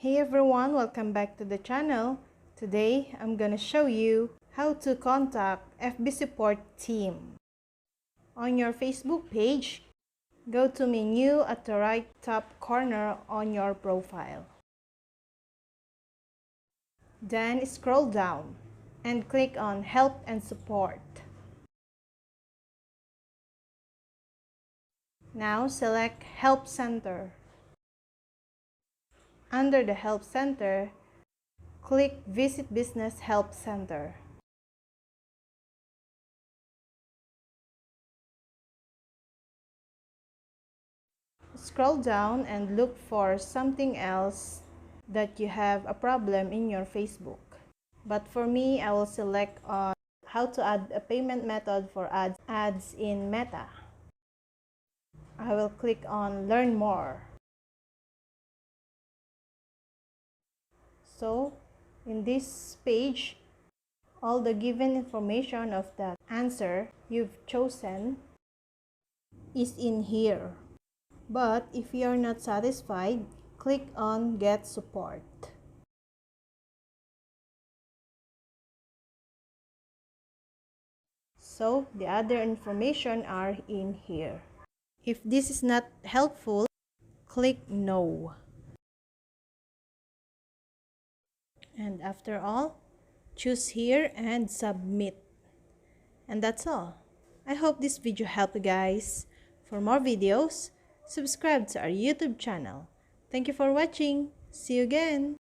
Hey everyone, welcome back to the channel. Today, I'm gonna show you how to contact FB support team. On your Facebook page, go to menu at the right top corner on your profile. Then scroll down and click on Help and Support. Now select Help Center. Under the Help Center, click Visit Business Help Center. Scroll down and look for something else that you have a problem in your Facebook. But for me, I will select on how to add a payment method for ads in Meta. I will click on Learn More. So, in this page, all the given information of that answer you've chosen is in here. But if you're not satisfied, click on Get Support. So, the other information are in here. If this is not helpful, click No. And after all, choose here and submit. And that's all. I hope this video helped you guys. For more videos, subscribe to our YouTube channel. Thank you for watching. See you again.